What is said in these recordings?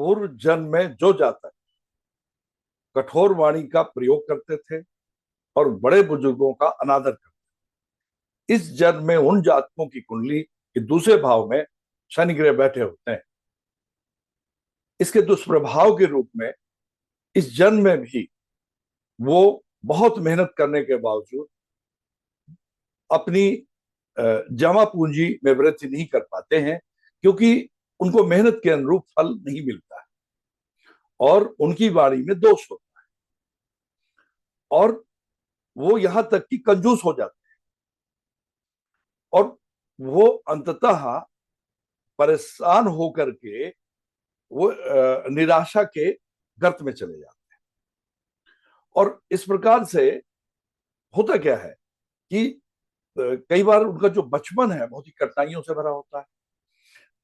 पूर्व जन्म में जो जातक कठोर वाणी का प्रयोग करते थे और बड़े बुजुर्गों का अनादर करते, इस जन्म में उन जातकों की कुंडली के दूसरे भाव में शनि ग्रह बैठे होते हैं। इसके दुष्प्रभाव के रूप में इस जन्म में भी वो बहुत मेहनत करने के बावजूद अपनी जमा पूंजी में वृद्धि नहीं कर पाते हैं, क्योंकि उनको मेहनत के अनुरूप फल नहीं मिलता है और उनकी वाणी में दोष होता है और वो यहां तक कि कंजूस हो जाते हैं और वो अंततः परेशान होकर के वो निराशा के गर्त में चले जाते हैं। और इस प्रकार से होता क्या है कि कई बार उनका जो बचपन है बहुत ही कठिनाइयों से भरा होता है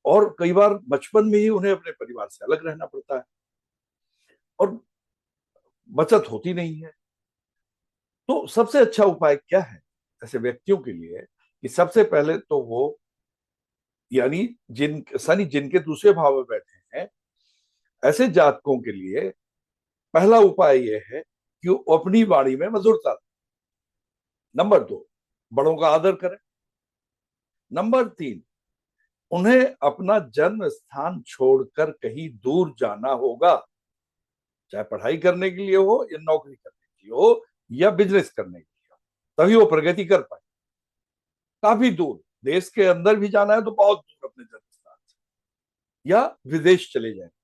और कई बार बचपन में ही उन्हें अपने परिवार से अलग रहना पड़ता है और बचत होती नहीं है। तो सबसे अच्छा उपाय क्या है ऐसे व्यक्तियों के लिए कि सबसे पहले तो वो, यानी शनि जिनके दूसरे भाव में बैठे हैं, ऐसे जातकों के लिए पहला उपाय यह है कि वो अपनी वाणी में मधुरता दें। नंबर 2, बड़ों का आदर करें। नंबर 3, उन्हें अपना जन्म स्थान छोड़कर कहीं दूर जाना होगा, चाहे पढ़ाई करने के लिए हो या नौकरी करने के लिए हो या बिजनेस करने के लिए हो, तभी वो प्रगति कर पाए। काफी दूर, देश के अंदर भी जाना है तो बहुत दूर अपने जन्म स्थान से, या विदेश चले जाएंगे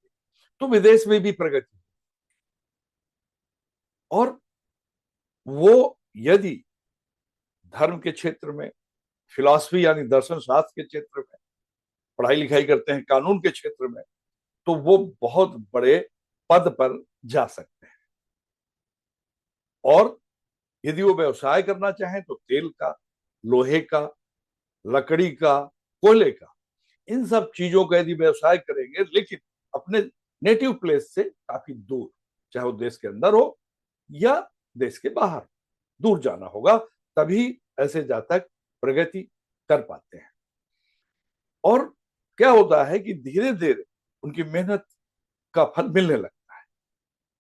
तो विदेश में भी प्रगति। और वो यदि धर्म के क्षेत्र में, फिलॉसफी यानी दर्शन शास्त्र के क्षेत्र में पढ़ाई लिखाई करते हैं, कानून के क्षेत्र में, तो वो बहुत बड़े पद पर जा सकते हैं। और यदि वो व्यवसाय करना चाहें तो तेल का, लोहे का, लकड़ी का, कोयले का, इन सब चीजों का यदि व्यवसाय करेंगे, लेकिन अपने नेटिव प्लेस से काफी दूर, चाहे वो देश के अंदर हो या देश के बाहर, दूर जाना होगा, तभी ऐसे जातक प्रगति कर पाते हैं। और क्या होता है कि धीरे धीरे उनकी मेहनत का फल मिलने लगता है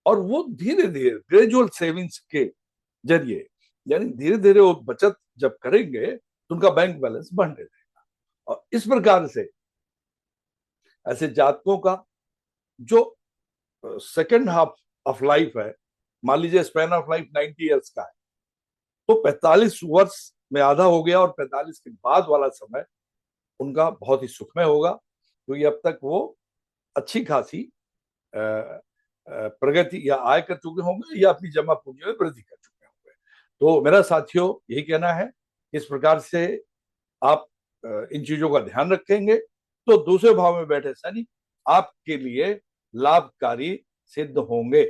और वो धीरे धीरे ग्रेजुअल सेविंग्स के जरिए, यानी धीरे धीरे वो बचत जब करेंगे तो उनका बैंक बैलेंस बढ़ने लगेगा। और इस प्रकार से ऐसे जातकों का जो सेकेंड हाफ ऑफ लाइफ है, मान लीजिए स्पैन ऑफ लाइफ 90 ईयर्स का है, तो 45 वर्ष में आधा हो गया और 45 के बाद वाला समय उनका बहुत ही सुखमय होगा, क्योंकि अब तक वो अच्छी खासी प्रगति या आय कर चुके होंगे या अपनी जमा पूंजी में वृद्धि कर चुके होंगे। तो मेरा साथियों यही कहना है, इस प्रकार से आप इन चीजों का ध्यान रखेंगे तो दूसरे भाव में बैठे शनि आपके लिए लाभकारी सिद्ध होंगे।